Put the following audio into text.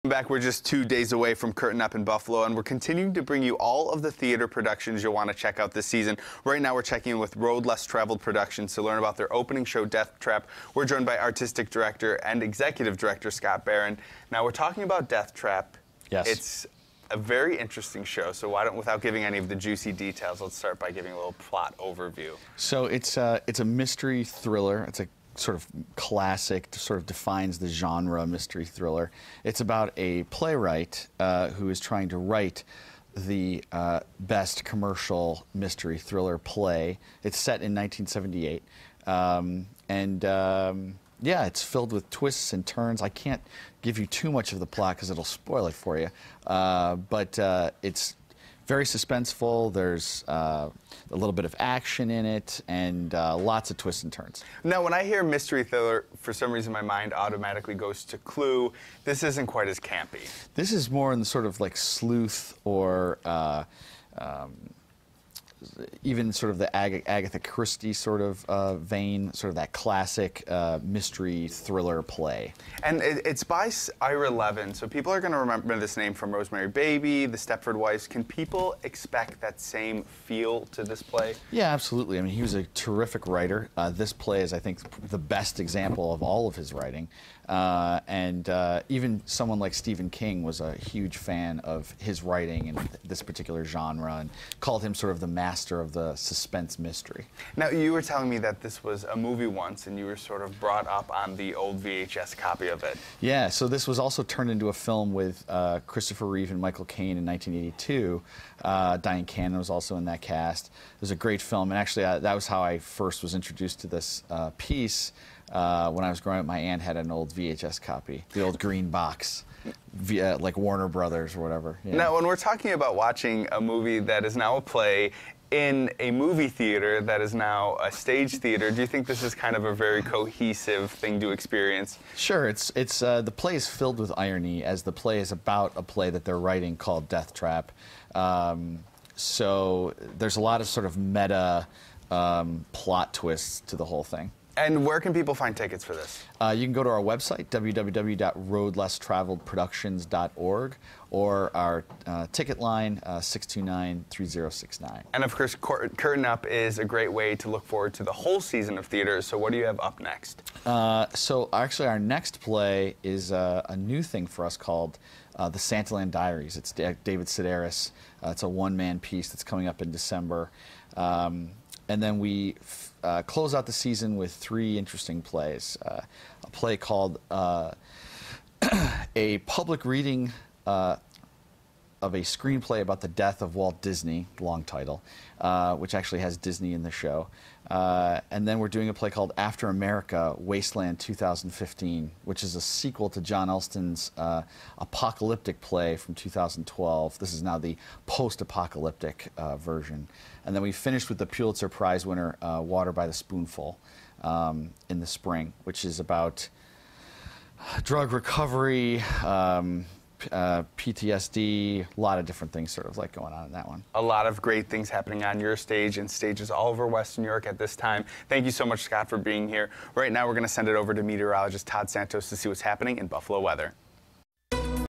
Back, we're just 2 days away from Curtain Up in Buffalo, and we're continuing to bring you all of the theater productions you'll want to check out this season. Right now, we're checking in with Road Less Traveled Productions to learn about their opening show, Death Trap. We're joined by artistic director and executive director Scott Barron. Now, we're talking about Death Trap. Yes. It's a very interesting show, so why don't, without giving any of the juicy details, let's start by giving a little plot overview. So it's a mystery thriller. It's a sort of classic, sort of defines the genre mystery thriller. It's about a playwright who is trying to write the best commercial mystery thriller play. It's set in 1978. Yeah, it's filled with twists and turns. I can't give you too much of the plot because it'll spoil it for you. But it's very suspenseful. There's a little bit of action in it, and lots of twists and turns. Now, when I hear mystery thriller, for some reason my mind automatically goes to Clue. This isn't quite as campy. This is more in the sort of like sleuth or even sort of the Agatha Christie sort of vein, sort of that classic mystery thriller play. And it's by Ira Levin, so people are going to remember this name from Rosemary Baby, The Stepford Wives. Can people expect that same feel to this play? Yeah, absolutely. I mean, he was a terrific writer. This play is, I think, the best example of all of his writing. Even someone like Stephen King was a huge fan of his writing and this particular genre, and called him sort of the master of the suspense mystery. Now, you were telling me that this was a movie once, and you were sort of brought up on the old VHS copy of it. Yeah, so this was also turned into a film with Christopher Reeve and Michael Caine in 1982. Diane Cannon was also in that cast. It was a great film, and actually that was how I first was introduced to this piece. When I was growing up, my aunt had an old VHS copy, the old green box, like Warner Brothers or whatever. Yeah. Now, when we're talking about watching a movie that is now a play in a movie theater that is now a stage theater, do you think this is kind of a very cohesive thing to experience? Sure. It's the play is filled with irony, as the play is about a play that they're writing called Death Trap. So there's a lot of sort of meta plot twists to the whole thing. And where can people find tickets for this? You can go to our website, www.roadlesstraveledproductions.org, or our ticket line, 629-3069. And of course, Curtain Up is a great way to look forward to the whole season of theater. So what do you have up next? So actually, our next play is a new thing for us called The Santaland Diaries. It's David Sedaris. It's a one-man piece that's coming up in December. And then we close out the season with 3 interesting plays. A play called A Public Reading of a Screenplay About the Death of Walt Disney, long title, which actually has Disney in the show. And then we're doing a play called After America, Wasteland 2015, which is a sequel to John Elston's apocalyptic play from 2012. This is now the post-apocalyptic version. And then we finished with the Pulitzer Prize winner, Water by the Spoonful, in the spring, which is about drug recovery, PTSD, a lot of different things sort of like going on in that one. A lot of great things happening on your stage and stages all over Western New York at this time. Thank you so much, Scott, for being here. Right now, we're going to send it over to meteorologist Todd Santos to see what's happening in Buffalo weather.